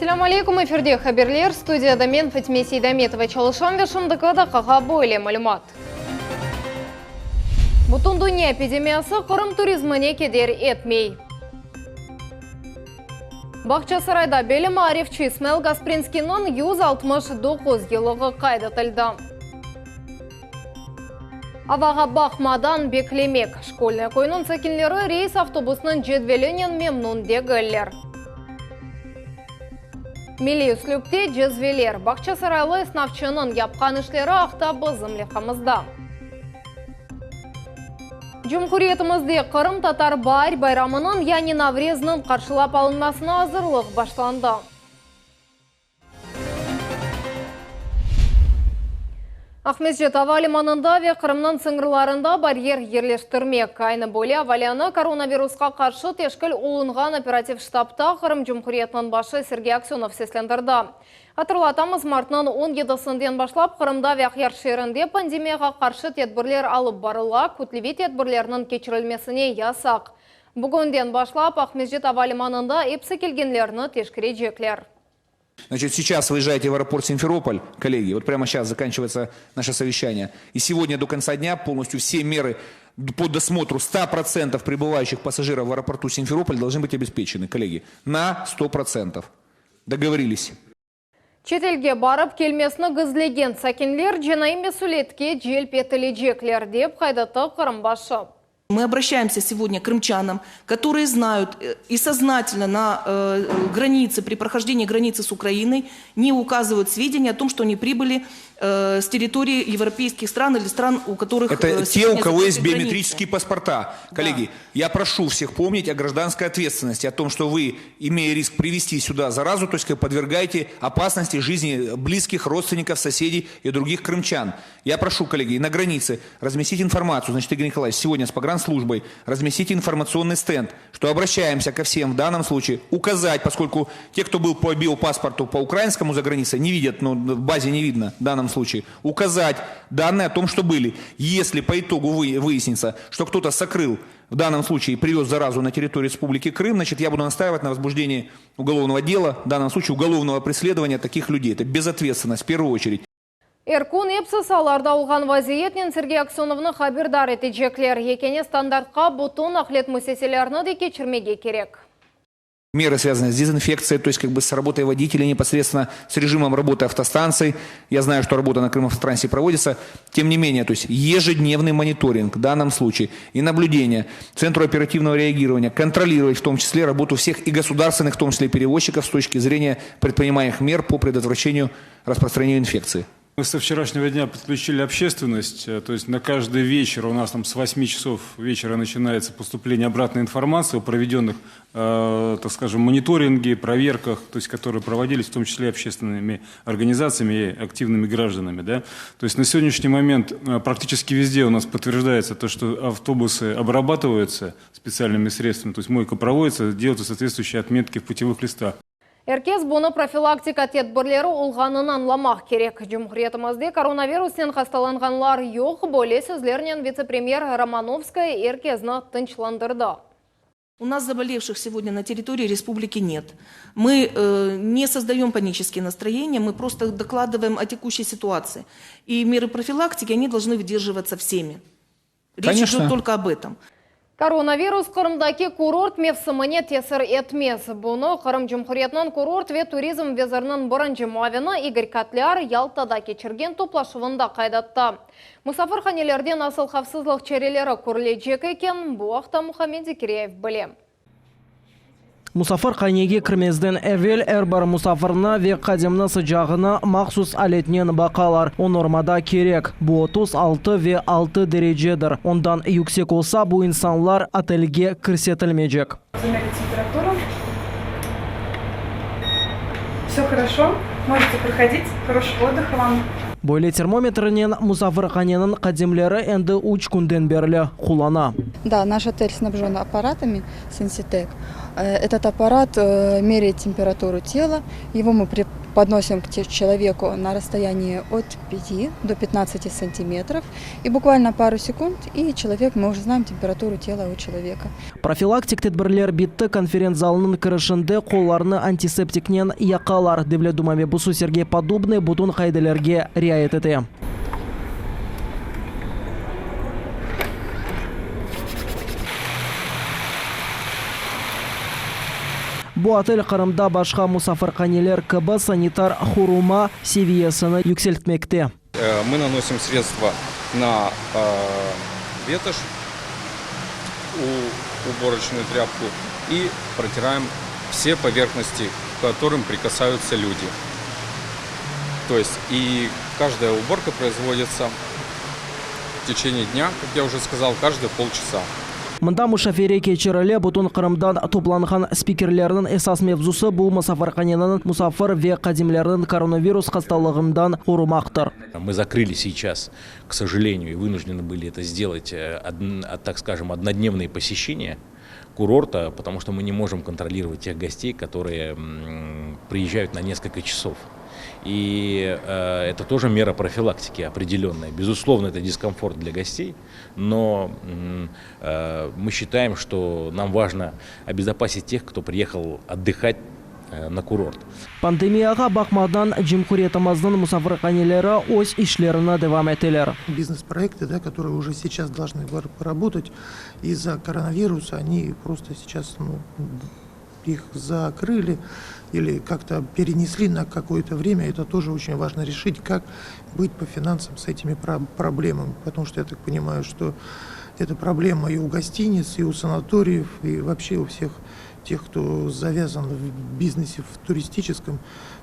Ассаламу алейкум, эфирде хаберлер, студияда мен Фатиме Сейдаметова Чалышан вешімдікі қаға бойле мәлімат. Бұтын дүния эпидемиясы Қырым туризміне кедер етмей. Бақчасарайда белім арифчі Исмаил Гаспринскийнің 169 елығы қайдатылды. Аваға бақмадан беклемек. Школьный койның сәкінлері рейс автобусының жедвеленен мемнун дегілер. Милли үслікте жезвелер. Бақчасарайлы снавчының япқан ішлері ақта бызым лехамызда. Жұмхуриетімізде Қырым татар байр байрамының яни Наврезінің қаршылап алынмасына азырлық башланды. Ахмеджет авалиманында ве Қырымның сыңғырларында барьер ерлештірмек. Айны бөле авалияны коронавирусқа қаршы тешкіл олынған оператив штабта Қырым Жұмхуриетінің башы Сергей Аксенов сеслендірді. Атырлатамыз мартның 17-сінден башлап Қырымда ве Ақяр шерінде пандемияға қаршы тедбірлер алып барыла, көтлеве тедбірлерінің кечірілмесіне ясақ. Бүгінден башлап Ахмеджет авалиманында епсі келгенлеріні тешкіре жеклер. Значит, сейчас выезжаете в аэропорт Симферополь, коллеги, вот прямо сейчас заканчивается наше совещание. И сегодня до конца дня полностью все меры по досмотру 100% прибывающих пассажиров в аэропорту Симферополь должны быть обеспечены, коллеги, на 100%. Договорились. Четелге барып келмесіні гызлеген сәкенлер жена месулетке желп етілежеклер деп қайдаты Қырым башы. Мы обращаемся сегодня к крымчанам, которые знают и сознательно на границе, при прохождении границы с Украиной, не указывают сведения о том, что они прибыли с территории европейских стран или стран, у которых... Это те, у кого есть биометрические паспорта. Коллеги, да. Я прошу всех помнить о гражданской ответственности, о том, что вы, имея риск привести сюда заразу, то есть подвергаете опасности жизни близких, родственников, соседей и других крымчан. Я прошу, коллеги, на границе разместить информацию. Значит, Игорь Николаевич, сегодня с погранслужбой разместить информационный стенд, что обращаемся ко всем в данном случае, указать, поскольку те, кто был по биопаспорту по украинскому за границей, не видят, но в базе не видно в данном случае, указать данные о том, что были. Если по итогу выяснится, что кто-то сокрыл в данном случае и привез заразу на территорию Республики Крым, значит, я буду настаивать на возбуждении уголовного дела, в данном случае уголовного преследования таких людей. Это безответственность в первую очередь. Эркун епсі саларда олған вазиетнен Сергей Аксеновны хабердар етежеклер. Екене стандартқа бұтын ақлет мүсеселеріні де кечірмеге керек. Меры, связанные с дезинфекцией, то есть с работой водителей, непосредственно с режимом работы автостанций. Я знаю, что работа на Крымавтотрансе проводится. Тем не менее, то есть ежедневный мониторинг в данном случае и наблюдение Центру оперативного реагирования, контролировать в том числе работу всех и государственных, в том числе и перевозчиков с точки зрения предпринимаемых мер по предотвращению распространения инфекции. Мы со вчерашнего дня подключили общественность, то есть на каждый вечер у нас там с 8 часов вечера начинается поступление обратной информации о проведенных, так скажем, мониторинге, проверках, то есть которые проводились в том числе общественными организациями и активными гражданами. Да? То есть на сегодняшний момент практически везде у нас подтверждается то, что автобусы обрабатываются специальными средствами, то есть мойка проводится, делаются соответствующие отметки в путевых листах. Эркез бұны профилактика тедбірлері олғанын анламақ керек. Жұмхуриетімізде коронавируснен хасталанғанлар yok, боле сөзлерінен вице-премьер Романовская эркезні тынчландырды. У нас заболевших сегодня на территории республики нет. Мы не создаем панические настроения, мы просто докладываем о текущей ситуации. И меры профилактики, они должны выдерживаться всеми. Речь идет только об этом. Коронавирус Қырымдаки курорт мевсіміне тесір етмес. Бұны Қырым Жұмхуриетінің курорт ве туризм везірінің бұрынжы муавины Игорь Котляр Ялтада кечірген топлашывында қайдатты. Мұсафыр ханелерден асыл қавсызлық черелері көрледжек екен, бұл ақта Мухаммед Зикиреев білем. Мұсафыр қайнеге кірмезден әвел әрбір мұсафырына ве қадемні sıcağына мақсус әлетнен бақалар. O нормада керек. Bu 36 ve 6 derecedir. Ondan yüksek olsa bu insanlar отельге кірсетілмейecek. Замерить температуру. Все хорошо. Можете проходить. Хорошего отдыха вам. Бойле термометрінен мұсафыр қаненің қадемлері әнді 3 күнден берлі құлана. Да, наш отель снабжен аппаратами Сенситек. Этот аппарат меряет температуру тела. Его мы подносим к человеку на расстоянии от 5 до 15 сантиметров. И буквально пару секунд, и мы уже знаем температуру тела у человека. Профилактик тедбирлер битті конференц-залының кірішінде қоларны антисептикнен яқалар. Девлет думаме бұсу Сергей Подобный бұтын қайдалерге риайет еті. Бұл отель Қырымда башқа мұсафырқанелер кібі санитар хурума севиясыны юкселтмекте. Мы наносим средства на ветошь, уборочную тряпку и протираем все поверхности, к которым прикасаются люди. То есть и каждая уборка производится в течение дня, как я уже сказал, каждые полчаса. Мында мұшафере кечерілі бұтын Қырымдан топланған спикерлерінің эсас мевзусы бұл мұсафырқаненің мұсафыр ве қадимлерінің коронавирус хасталығындан қорумақтыр. Мы закрыли сейчас, к сожалению, и вынуждены были это сделать, так скажем, однодневные посещения курорта, потому что мы не можем контролировать тех гостей, которые приезжают на несколько часов. И это тоже мера профилактики определенная. Безусловно, это дискомфорт для гостей, но мы считаем, что нам важно обезопасить тех, кто приехал отдыхать на курорт. Пандемияға бақмадан Джимхуриятымыздың мұсафырқанелері өз ишлеріне девам етелер. Бизнес-проекты, которые уже сейчас должны поработать из-за коронавируса, они просто сейчас их закрыли или как-то перенесли на какое-то время. Это тоже очень важно решить, как быть по финансам с этими проблемами. Потому что я так понимаю, что это проблема и у гостиниц, и у санаториев, и вообще у всех тех, кто завязан в бизнесе, в туристическом.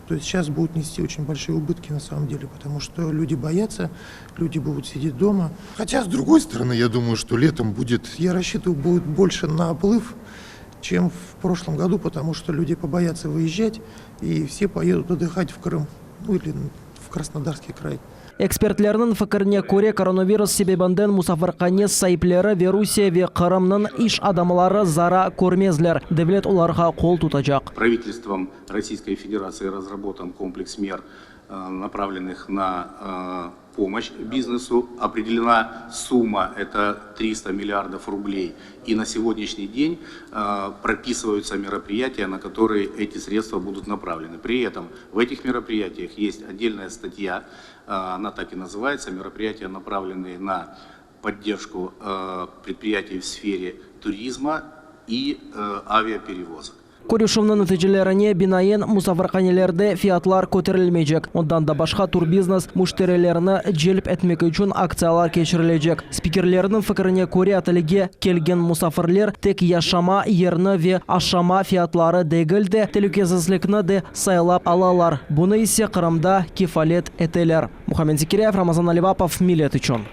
То есть сейчас будут нести очень большие убытки на самом деле, потому что люди боятся, люди будут сидеть дома. Хотя, с другой стороны, я думаю, что летом будет... Я рассчитываю, будет больше наплыв, чем в прошлом году, потому что люди побоятся выезжать, и все поедут отдыхать в Крым, или в Краснодарский край. Экспертлерінің фікіріне көре коронавирус себебінден мұсафырқане сайыплері Верусия ве Қырымның иш адамлары зара көрмезлер. Девлет оларға қол тұтажақ. Правительством Российской Федерации разработан комплекс мер, направленных на помощь бизнесу. Определена сумма, это 300 миллиардов рублей. И на сегодняшний день прописываются мероприятия, на которые эти средства будут направлены. При этом в этих мероприятиях есть отдельная статья, она так и называется, мероприятия, направленные на поддержку предприятий в сфере туризма и авиаперевозок. Көрішімнің нәтижелеріне бинаен мұсафырқанелерді фиятлар көтерілмейжек. Ондан да башқа турбизнес мұштерелеріні желіп әтмек үшін акциялар кешірілежек. Спикерлерінің фікіріне көре атылыге келген мұсафырлер тек яшама, ерні ве ашама фиятлары дегілді, телекезізлікні де сайлап алалар. Бұны есе Қырымда кефалет етелер. Мухаммед Зикиряев, Рамазан Аливапов, Милет үшін.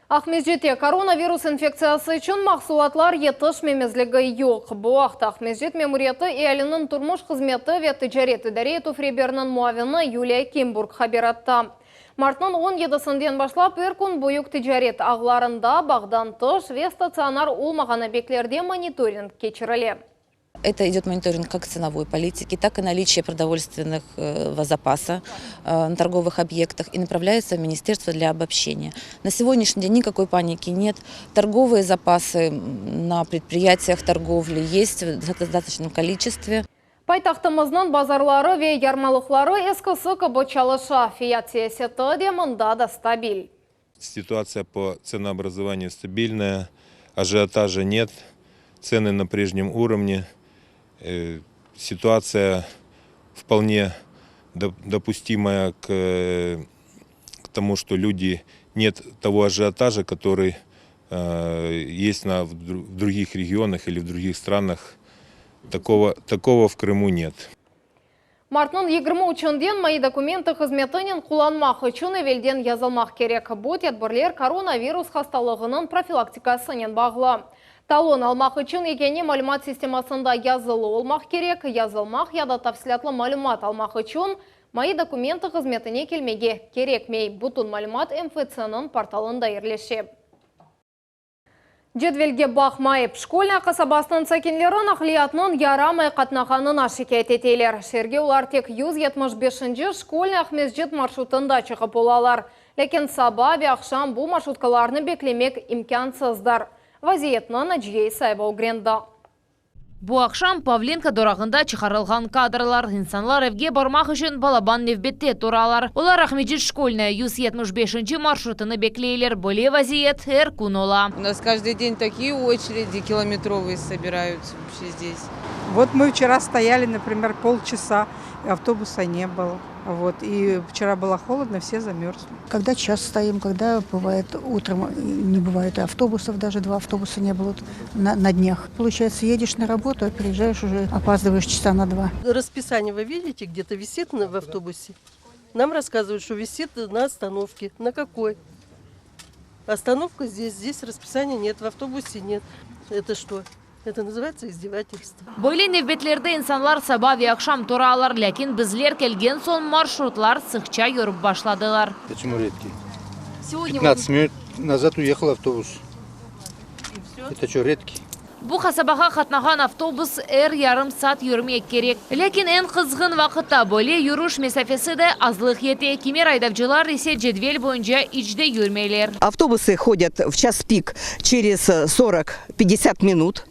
Ахмеджетте коронавирус инфекциясы үшін мақсулатлар етіш мемезлігі йоқ. Бұл ақта Ахмеджет мемуриеті әлінің тұрмыш қызметі ве тіджарет идаре Туфреберінің муавины Юлия Кимбург хабиратта. Мартның 17-сінден башлап үркін бұйық тіджарет ағларында бағдан тыш ве стационар олмаған объектлерде мониторинг кечірілі. Это идет мониторинг как ценовой политики, так и наличия продовольственных запаса на торговых объектах и направляется в министерство для обобщения. На сегодняшний день никакой паники нет. Торговые запасы на предприятиях торговли есть в достаточном количестве. Пайтақтымыздың базарлары ве ярмалықлары эскысы кабычалыша. Фиат сессеті де мұнда да стабиль. Ситуация по ценообразованию стабильная, ажиотажа нет, цены на прежнем уровне. Ситуация вполне допустимая к тому, что нет того ажиотажа, который есть в других регионах или в других странах. Такого в Крыму нет. Мартның 23-ден мои документы қызметінен құланмақ үшін евелден язылмақ керек. Бұд етбірлер коронавирус хасталығының профилактикасымен бағылы. Талон алмақ үшін екені мәлімат системасында язылы олмақ керек. Язылмақ яда тапсилатлы мәлімат алмақ үшін мои документы қызметіне келмеге керекмей. Бұтын мәлімат МФЦ-нің порталында ерлеше. Жедвелге бақмайып, школьная қасабасының сәкенлері нақлиятның ярамай қатнағанына шекет етелер. Шерге олар тек 175-ші школьный Ахмезжет маршрутында шығып болалар. Лекен саба ве ақшам бұл маршруткаларны беклемек имкансыздар. Вазиетна Наджия Исаева угренда. Бу акшам Павленко дорағында чықарылған кадрлар. Инсанлар евге бармақ үшін балабан невбетте туралар. Олар Ахмеджет школьная 175-ші маршрутыны беклейлер. Боле вазиет әр күн ола. У нас каждый день такие очереди километровые собираются вообще здесь. Вот мы вчера стояли, например, полчаса, автобуса не было. Вот, и вчера было холодно, все замерзли. Когда час стоим, когда бывает утром, не бывает и автобусов, даже 2 автобуса не было на днях. Получается, едешь на работу, а приезжаешь уже, опаздываешь часа на 2. Расписание вы видите, где-то висит в автобусе? Нам рассказывают, что висит на остановке. На какой? Остановка здесь расписания нет, в автобусе нет. Это что? Это называется издевательство. Бойлы невбетлерді инсанлар саба ве акшам туралар, ләкин bizler келген сон маршрутлар сықча йөріп башладылар. Почему редкий? 15 минут назад уехал автобус. Это что, редкий? Бу хасабаға қатнаған автобус ярым саат йөрмек керек. Ләкин ән қызғын вақытта боле юруш месафесі де азлық ете. Кемер айдавчылар есе жедвел бойынша ичде йөрмейлер. Автобусы ходят в час пик через 40-50 минут.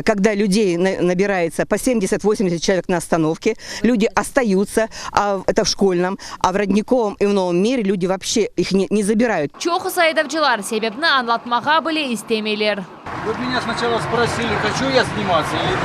Когда людей набирается по 70-80 человек на остановке, люди остаются, это в школьном, а в Родниковом и в Новом мире люди вообще их не забирают. Чоқыс айдавчылар себебні анлатмаға біле истемейлер. Вы меня сначала спросили, хочу я сниматься или нет.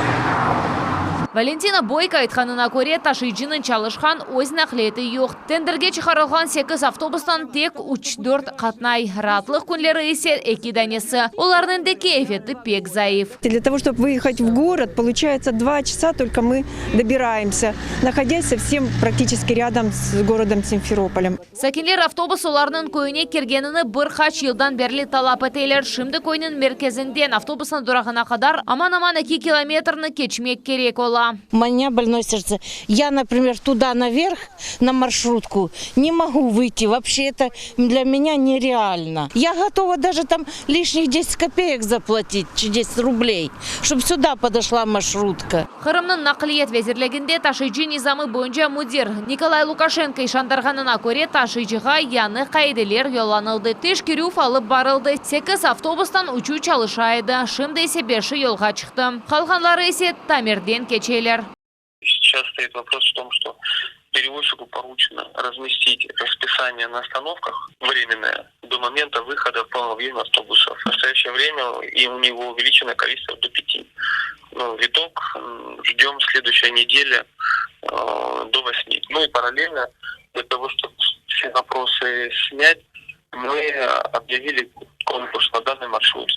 Валентина Бойко айтқанына көре ташыйчының чалышқан өз нақлеті жоқ. Тендерге чықарылған 8 автобустан тек 3-4 қатнай. Ратлық күнлері есе экиданесі. Олардың да кефеті пек заив. Для того, чтобы выехать в город, получается 2 часа только мы добираемся, находясь совсем практически рядом с городом Симферополем. Сәкенлер автобус оларының көйіне кергенini бір қач елдан берлі талап етейлер. Шымды көйінің мерkezінден автобусын дұрағына қадар аман-аман 2 километрны кечмек керек ола. У меня больное сердце. Я, например, туда наверх, на маршрутку, не могу выйти. Вообще это для меня нереально. Я готова даже там лишних 10 копеек заплатить, 10 рублей, чтобы сюда подошла маршрутка. Қырымның нақлиет везірлігінде ташыйчы низамы бойынша мудир Николай Лукашенко ишандарғанына көре ташыйчыға яны қайделер yollanıldı. Тешкерюф алып барылды. 8 автобустан учу чалышайды. Шымды есе 5 yolға чықты. Қалғанлары есе Тамерден кечелер. Сейчас стоит вопрос в том, что перевозчику поручено разместить расписание на остановках временное до момента выхода в полном объеме автобусов. В настоящее время и у него увеличено количество до 5. В итог ждем следующей неделе до 8. Ну и параллельно для того, чтобы все вопросы снять, мы объявили конкурс на данный маршрут.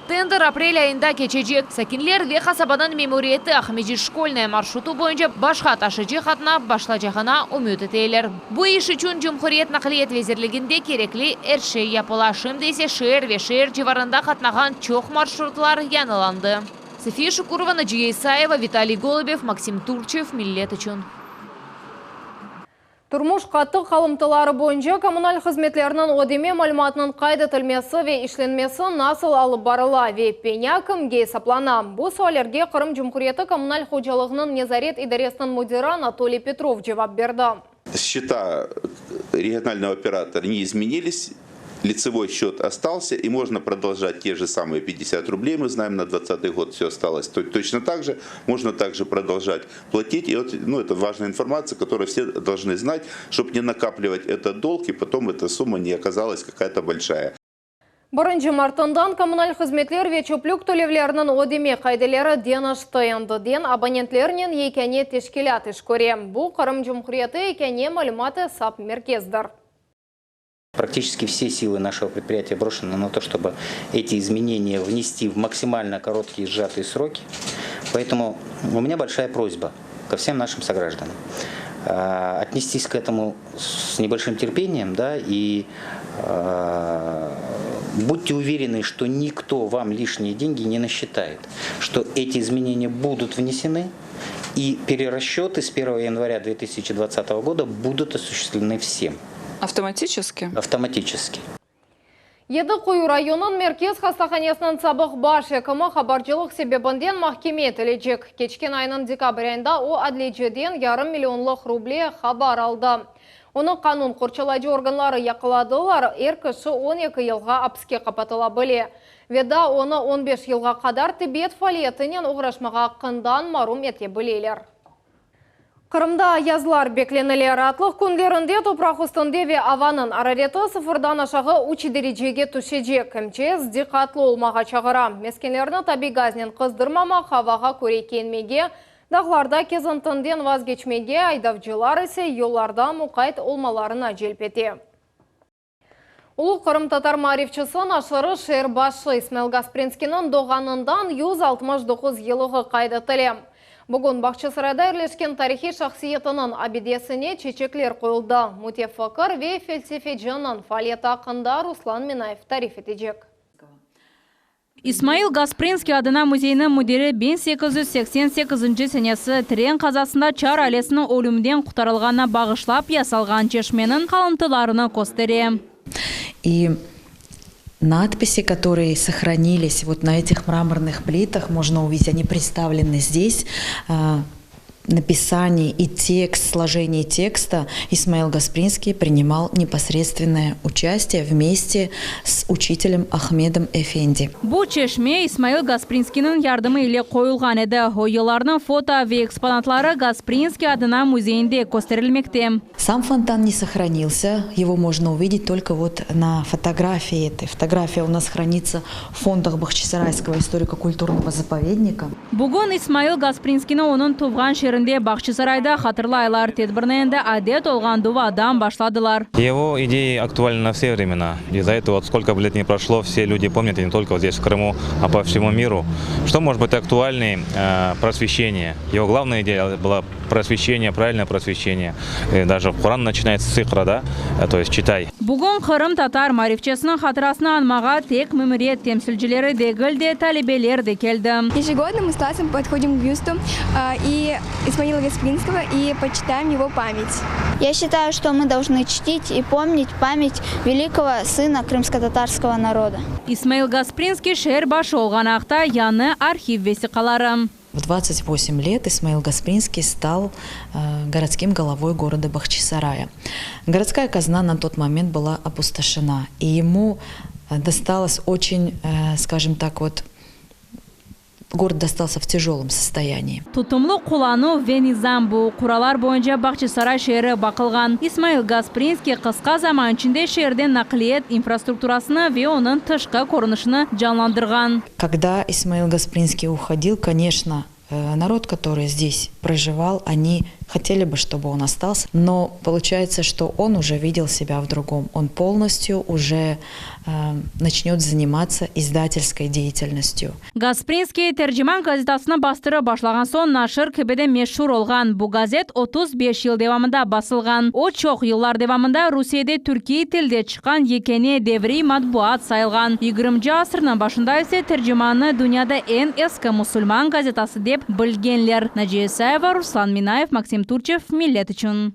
Тендер апрель айында кечecek. Сәкенлер ве хасабадан мемориеті Ахмеджет школьная маршруту бойынша башқа ташыжы қатына башлажағына үміт етейлер. Бұ иш үшін Жұмхуриет нақлиет везірлігінде керекли әрше япыла. Шымды есе шер ве шер жеварында қатнаған чоқ маршрутлар яныланды. София Шукурова, Наджия Исаева, Виталий Голубев, Максим Турчев, Миллет үшін. Турмуш қаттық қалымтылары бойынша коммуналь қызметлерінің одеме мәліматының қайды тілмесі ве ішленмесі насыл алып барыла ве пеня кімге саплана. Бұл суалерге Қырым Жұмхуриеті коммуналь ходжалығының незарет идаресінің мудира Анатолий Петров жауап берді. Счета регионального оператора не изменились. Лицевой счет остался, и можно продолжать те же самые 50 рублей. Мы знаем, на 2020 год все осталось точно так же. Можно также продолжать платить. И вот, это важная информация, которую все должны знать, чтобы не накапливать этот долг, и потом эта сумма не оказалась какая-то большая. Бірінші мартындан коммуналь қызметлер ве чөплік төлевлерінің одеме қайделері ден ашты енді ден абонентлерінен екене тешкелят ішкөре. Бұл Қырым Жұмхуриеті екене мәліматы сап меркездір. Практически все силы нашего предприятия брошены на то, чтобы эти изменения внести в максимально короткие сжатые сроки. Поэтому у меня большая просьба ко всем нашим согражданам отнестись к этому с небольшим терпением, и будьте уверены, что никто вам лишние деньги не насчитает, что эти изменения будут внесены, и перерасчеты с 1 января 2020 года будут осуществлены всем. Автоматически? Автоматически. Еді Қою районын меркез хастаханесінің сабық баш екімі хабарчылық себебінден махкеме тіледжек. Кечкен айының декабрь айында о әділеджеден $500 миллионлық рубле хабар алды. Оны қанун қорчалады органлары яқыладылар, кіші 12 елға апске қапатыла біле. Веда оны 15 елға қадар Тибет фалиетінен ұғырашмаға қындан марум ете білейлер. Қырымда язлар бекленілер атлық күндерінде топрақ үстінде ве аванын арареті sıfırдан ашағы 3 дәрежеге түшежек. МЧС диқатлы олмаға чағыра. Мескенлерні таби газнен қыздырмама хаваға көрекенмеге, дағларда кезінтінден вазгечмеге айдавчылар есе елларда мұқайт олмаларына желпете. Улы Қырым татар марифчысын ашыры шер башы Исмаил Гаспринскінің доғанындан 169 елығы қайды тілем. Бүгін Бақчысарайда ерлешкен тарихи шақсиетінің абидесіне чечеклер қойылды. Мутефакыр ве фельсефеджінің фалиеті ақында Руслан Минаев тариф етежек. Исмаил Гаспринский адына музейінің мүдері 1888 сенесі Тірен қазасында Чар әлесінің өлімден құтарылғана бағышлап ясалған чешменің қалымтыларыны көстере. И надписи, которые сохранились вот на этих мраморных плитах, можно увидеть, они представлены здесь. Написание и текст, сложение текста Исмаил Гаспринский принимал непосредственное участие вместе с учителем Ахмедом Эфенди. Бұл чешме Исмаил Гаспринскийның ярдымы ile қойылған еді. Ойыларының фото ве экспонатлары Гаспринский адына музейінде көстерілмекте. Сам фонтан не сохранился, его можно увидеть только вот на фотографии этой. Фотография у нас хранится в фондах Бахчисарайского историко-культурного заповедника. Бүгін Исмаил Гаспринскийның оның туған шерінде Бахчисарайда хатырлайлар тедбірненде адет олған дувадан башладылар. Его идеи актуальны на все времена. Из-за этого, вот сколько бы лет не прошло, все люди помнят, и не только вот здесь в Крыму, а по всему миру. Что может быть актуальнее? Просвещение. Его главная идея была просвещение, правильное просвещение. И даже Коран начинается с икра, да? То есть читай. Бүгін Қырым татар марифчесінің хатырасына анмаға тек мемориет темсілчілері дегілде, талибелер де келді. Ежегодно мы с классом подходим к бюсту и Исмаила Гаспринского и почитаем его память. Я считаю, что мы должны чтить и помнить память великого сына крымско-татарского народа. Исмаил Гаспринский шер башы олған ақта яны архив весиқалары. В 28 лет Исмаил Гаспринский стал городским головой города Бахчисарая. Городская казна на тот момент была опустошена, и ему досталось очень, скажем так, вот, город достался в тяжелом состоянии. Тутумлы кулану венизам бу куралар боюнча Бахчисарай шери бакылган. Исмаил Гаспринский кыска заман ичинде шерден наклиет инфраструктурасына ве онун тышкы корунушуну жанландырган. Когда Исмаил Гаспринский уходил, конечно, народ, который здесь проживал, они хотели бы, чтобы он остался, но получается, что он уже видел себя в другом. Он полностью уже начнет заниматься издательской деятельностью. Гаспринский тержиман газетасына бастыры башлаган сон нашыр кебеде мешхур олган. Бу газет 35 ел девамында басылган. О чоқ еллар девамында Русияде түрки тилде чыккан екене деври матбуат сайылган. 20 асырның башында ise тержиманы дүйняда en eski мусульман газетасы деп білгенлер. Наджия Исаева, Руслан Минаев, Максим Турчев, Миллет үшін.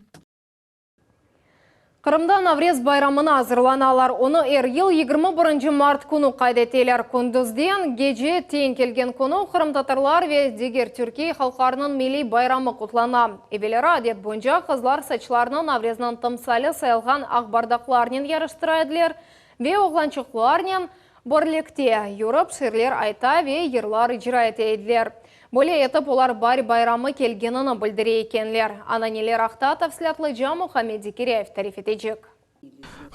Қырымда Наврез байрамына азырланалар. Оны ел 21 март күні қайдетелер. Күндізден геже тен келген күні Қырым татарлар ве дегер Түркей халқарының милли байрамы құтлана. Евелері адет бойынша қызлар сачыларының Наврезнан тымсалы сайылған ақбардақларнен ярыштырайдылер ве оғланчықларнен Борликте Юрып шерлер айта ве ерлар ижра етейділер. Более етіп олар бар байрамы келгенini білдіре екенлер. Ананелер ақта тәфсілатлы Жаму Хамеди Киреев тариф етежек.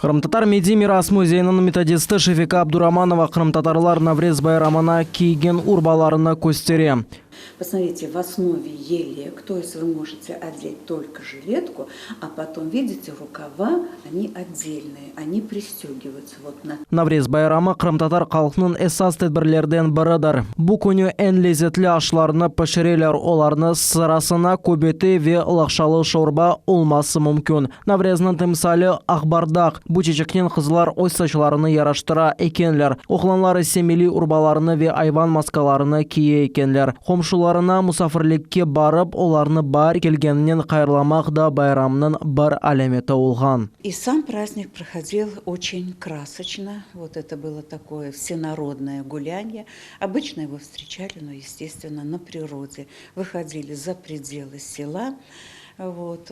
Қырым татар меди мирас музейінің методисті Шефика Абдураманова Қырым татарлар Наврез байрамына киген урбаларына көстере. Посмотрите, в основе елек, то есть вы можете одеть только жилетку, а потом, видите, рукава, они отдельные, они пристегиваются. Вот на... Наврез байрамы Қырым татар халқының эсас тедбірлерден бірідір. Бұл күні ән лезетлі ашларны пішірелер, оларны сырасына көбеті ве лақшалы шорба олмасы мүмкін. Наврезінің тымсалы ақбардақ. Бұл чечектен қызылар ой сачыларыны яраштыра екенлер. Оқланлары семели урбаларыны ве айван маскаларыны кие екенлер. каршыларына мусафирликке барып, оларны бар келгеннен кайырламак да байрамның бір алеметі олған. И сам праздник проходил очень красочно. Вот это было такое всенародное гуляние. Обычно его встречали, но, естественно, на природе. Выходили за пределы села. Вот.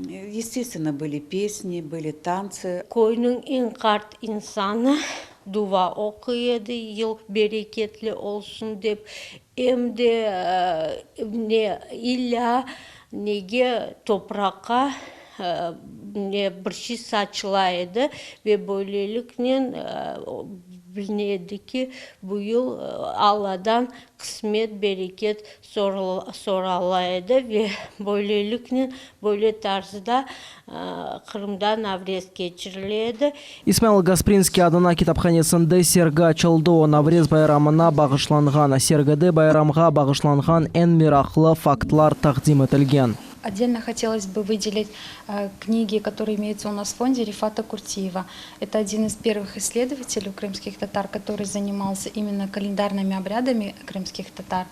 Естественно, были песни, были танцы. Koyunun en kart insanı dua okuyordu, yıl bereketli olsun deyip. Hem de ne illa nege toprağa ne bir şey saçılaydı ve böylelikle bilinedi ki bu yıl Allah'dan kısmet, bereket soralaydı ve böylelikle böyle tarzda Kırım'da Navrez geçiriledi. Исмаил Гаспринский адына китапханесында сергі ачылды. Наврез байрамына бағышланған. Сергіде байрамға бағышланған ән мирақлы фактлар тақдим етілген. Отдельно хотелось бы выделить книги, которые имеются у нас в фонде Рифата Куртиева. Это один из первых исследователей крымских татар, который занимался именно календарными обрядами крымских татар.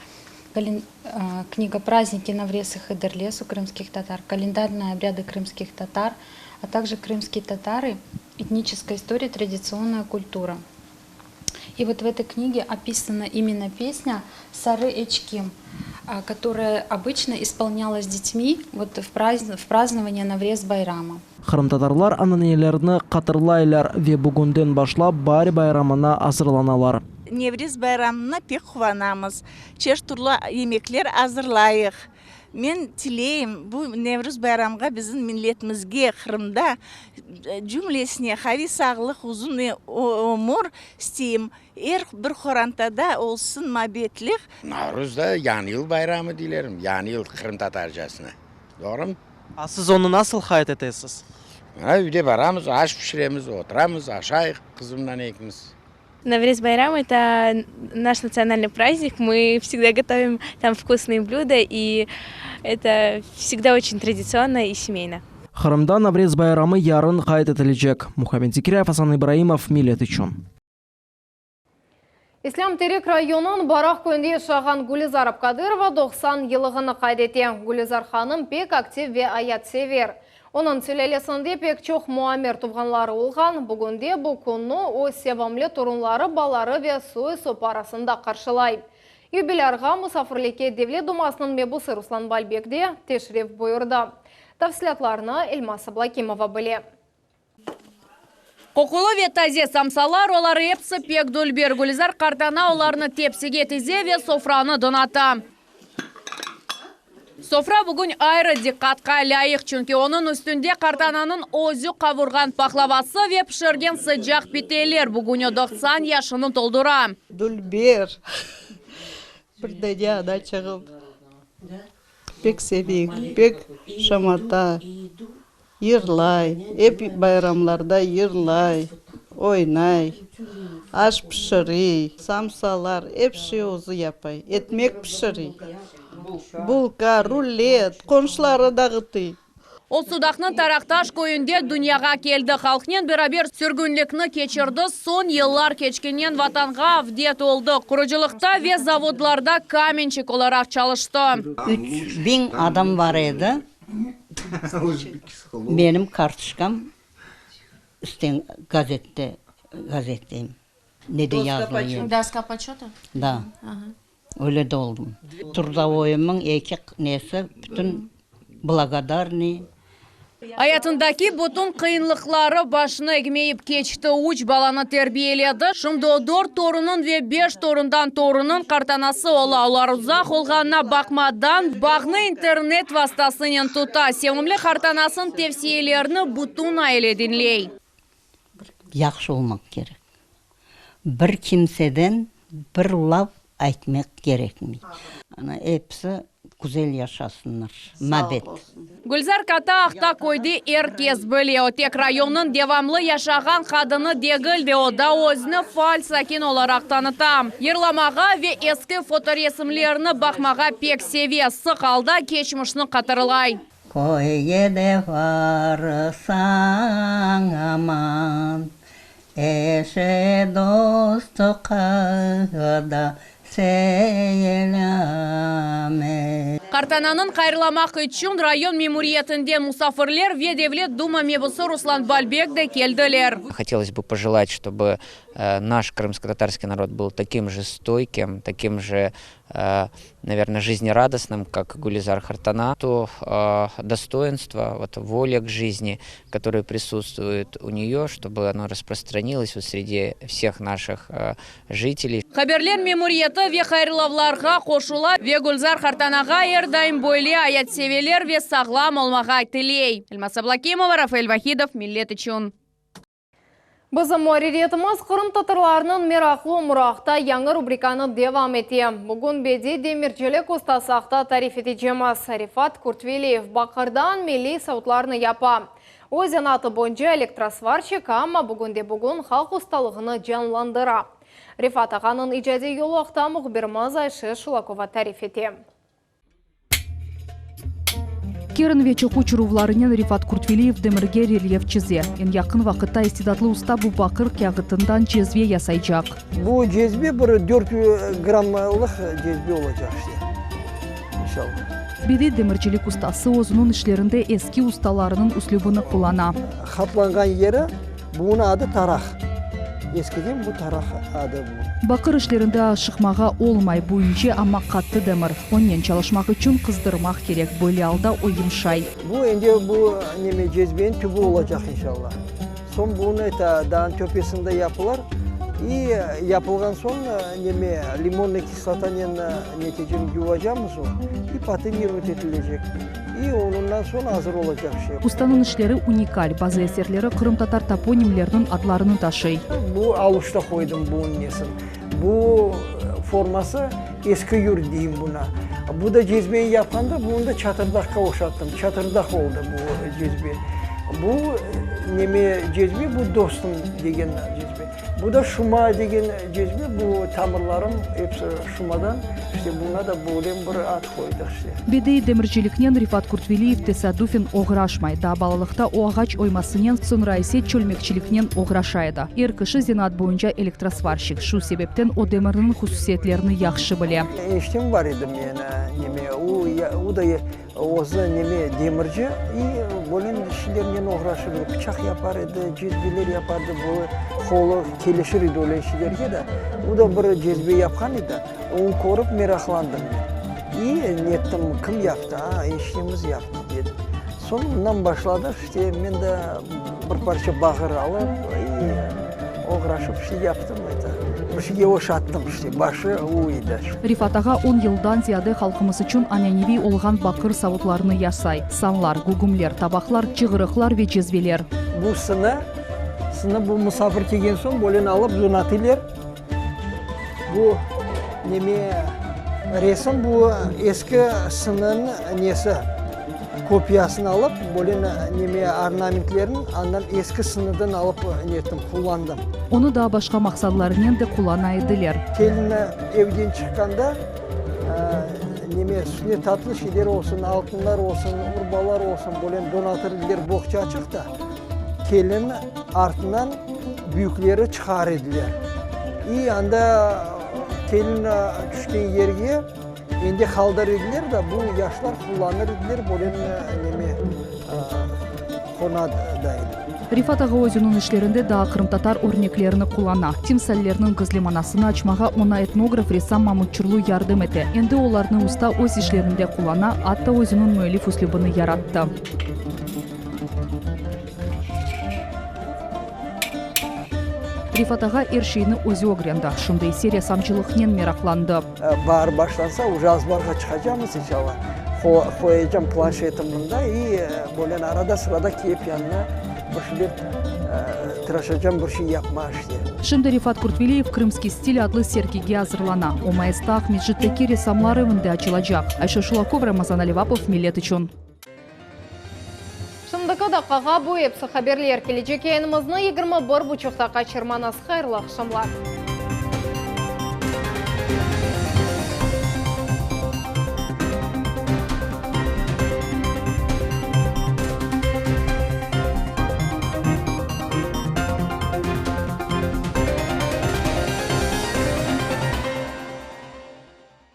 Книга «Праздники Наврез и Хедерлес» у крымских татар, календарные обряды крымских татар, а также крымские татары, этническая история, традиционная культура. И вот в этой книге описана именно песня «Сары Эчким», которая обычно исполнялась детьми вот в празднование Наврез байрама. Кырым татарлар ананелерни катырлайлар ве бүгүндөн башлап бар байрамына азырланалар. Наврез байрамына пек кубанамыз. Чеш турлы емеклер азырлайық. Мен тілейм, бұл Наврез байрамға біздің миллетімізге Қырымда жүмлесіне хари сағылық ұзын өмір істейм. Bir Xorantada olsun mabetlik. Navruz'da yani yıl bayramı dilerim. Yani yıl Kırım Tatarcasına. Doğru mu? Siz onu nasıl hayat etesiniz? Evde baramız, aş pişiremiz, oturamız, aşağı kızımla ekimiz. Наврез байрам – это наш национальный праздник. Мы всегда готовим там вкусные блюда, и это всегда очень традиционно и семейно. Кырымда Наврез байрамы ярын кайт этиlecek. Мухаммед Зикиряев, Асан Ибраимов, Милет үчүн. Ислам Терек районын Барақ көнде шаған Гулизар Абкадырова 90 елығыны қайдете. Гулизар ханым пек актив ве аят север. Оның сөйлелесінде пек чоқ муамер тұвғанлары олған. Бүгінде бұл күнні о севамлы тұрынлары балары ве сой сопарасында қаршылай. Юбилярға мұсафырлеке Девлет Думасының мебусы Руслан Бальбекде тешрев бұйырды. Тавсилатларына Эльмас Аблакимова біле. Қоқылы ве тазе самсалар олары епсі пек дөлбер. Гулизар қартана оларыны тепсіге тезе ве софраны дыната. Софра бүгін айры диққатқа лайық, чүнки оның үстінде қартананың өзі қавырған пақлавасы ве пішірген sıcak петелер бүгін 90 яшының толдыра. Дөлбер. Бірдәде ада чығып. Пек себек, пек шамата. Йырлай, эп байрамларда йырлай, ойнай, аш пішірей, самсалар, эпші өзі япай, етмек пішірей. Булка, рулет, қоншылары дағыты. Ол судақны тарақташ көйінде дүнияға келді. Халқнен бірабер сүргінлікні кечірді. Сон еллар кечкенен ватанға авдет олды. Құрыжылықта ве заводларда каменчик оларақ çalıştı. 3000 адам var еді. Benim kartuşkam üstten gazetteyim. Ne de yazılıyor. Доска почета? Da. Öyle de oldum. Трудовойымның екі nesi bütün благодарный. Hayatındaki bütün kıyınlıkları başına egmeyip geçti. Uç balаны terbiyeledi. Şimdi o 4 torunun ve 5 torundan torunun kartanası ola. Uzak olğanına bakmadan bağını internet vasıtasının tuta. Sevimli kartanasın tevsiyelerini bütün aile dinley. Yaxşı olmak gerek. Bir kimseden bir laf aytmak gerekmiyor. Ana hepsi güzel yaşasınlar. Mabet. Gülzar Kata Akta koydu herkes biliyor. Tek rayonun devamlı yaşagan kadını degil ve o da özünü faal sakin olarak tanıtam. Yırlamağa ve eski fotoresimlerini bakmağa pek seviye sık alda geçmişini katırlay. Koyede varsan aman, eşe dostu kada Картананын кайрыламак үчүн район мемориятынден мусафирлер ве Девлет дума мебусы Руслан Бальбек де келдилер. Хотелось бы пожелать, чтобы наш крымско-татарский народ был таким же стойким, таким же, наверное, жизнерадостным, как Гулизар Хартана. То достоинство, вот, воля к жизни, которое присутствует у нее, чтобы оно распространилось вот среди всех наших жителей. Хаберлер меморияты ве хайрылавларга кошула ве Гулизар Хартанага эрдайым бойле аят севелер ве саглам олмага тилей. Эльмас Аблакимова, Рафаэль Вахидов, Миллет үчүн. Bizim Mariretimiz Kırım Tatarlarının meraklı Murak'ta yangi rubrikаны devam ете. Bugün bedi demircilik ustasaqta tarif edeceğimiz Rifat Kurtveliyev Bakır'dan milli savutlarını yapa. O zanatı boyunca elektrosvarçık ama bugün halk ustalığını canlandıra. Rifat ağanın icadi yoluqta muhbirimiz Ayşe Шулакова tarif ете. Керн вече кучурувларынен Рифат Куртвелиев демирге рельеф чизе. Ен якын вакытта истидатлы уста бу бакыр кягытындан жезве ясайжак. Bu cezve bir 4 gramlık cezve olacak işte. İnşallah. Bedi demircilik ustası özünün işlerinde eski ustalarının üslubunu kullana. Kaplangan yeri bunun adı tarak. Eskiden bu tarak adı bu. Bakır işlerinde aşıkmağa olmay boyunca ama katlı demir. Onun çalışmak için kızdırmak gerek. Böyle alda o yumşay. Bu indi bu cezvenin tübü olacak inşallah. Son bunu dağın tepesinde yapılır. İyi yapılgan son limonlu kislatanın neticini yuvacağımız o. İpatı bir ötetilecek. İyi onundan sonra hazır olacak şey. Ustanın işleri unikal. Bazı eserleri Kırım Tatar toponimlerinin adlarını taşıy. Bu avuçta koydum bunun nesin. Bu forması eski yür diyeyim buna. Bu da cezveyi yapanda bunu da çatırdakka oşattım. Çatırdak oldu bu cezve. Bu cezve bu dostum degen cezve. Bu da şuma degen cezve. Bu tamirlarım hepsi şumadan. İşte buna da böyle bir ad koyduk işte. Bedi demircilikten Rifat Kurtveliyev tesadüfen oğraşmay. Da balalıkta o ağaç oymasının sonra ise çölmekçilikten oğraşaydı. Er kışı zenat boyunca elektrosvarщик. Şu sebepten o demirin hususiyetlerini yaxşı bile. Eştim var idim yani. O da o'zi demirci. Böyle işlerden uğraşırdı. Bıçak yapardı, cezveler yapardı. Bu kolu kelişir idi öyle işlerge de. O da bir cezve yapkan idi. Onu korup meraklandım. İyi niyettim kim yaptı? Eşliğimiz yaptı dedim. Sonundan başladık işte ben de bir parça bakır alıp uğraşıp şey yaptım. Bir şeyge oşattım işte başı uydu. Rifat ağa 10 yıldan ziyade halkımız için ananevi olğan bakır savutlarını yasay. Sanlar, gugumler, tabaklar, çığırıklar ve cezveler. Bu sını bu misafir kelgen son böyle alıp zonatiler. Bu resim bu eski sının nesi kopyasını alıp böyle ornamentlerin ondan eski sınıdan alıp kullandım. Onu da başka maksadlarından da kullanaydılar. Gelin evden çıkanda üstüne tatlı şeyler olsun, altınlar olsun, urbalar olsun böyle donatırlar bohça açık da gelin ardından büyükleri çıkardılar. İyi anda gelin düştüğün yerge indi kaldırırlar da bu yaşlar kullanırlar böyle konadaydı. Rifat ağa özünün işlerinde daha Kırım Tatar örneklerini kullana. Timsallerinin gizlimanasını açmağa ona etnograf ressam Mahmut Çurlu yardım etti. Endi onlarını usta öz işlerinde kullana, hatta özünün müellif üslubunu yarattı. Rifat ağa her şeyini özü öğrendi. Şunday seriya samçılıqnen meraklandı. Bahar başlansa yazbarga çıkacağımız inşallah. Koyacağım planşetim bunda. Böyle arada sırada keyif yanına bir şeyler tıraşacağım bir şey yapma işte. Şimdi Rifat Kurtveliyev Krımski Stil adlı sergiге hazırlana. O Mayıs'ta Ahmetjit'teki ressamlar evinde açılacak. Ayşe Şulakova, Ramazan Alivapov, Millet üçün. Şimdiki dakikaga bu hepsi haberler. Gelecek yayınımızны 21:30'da kaçırmanız. Hayırlı akşamlar.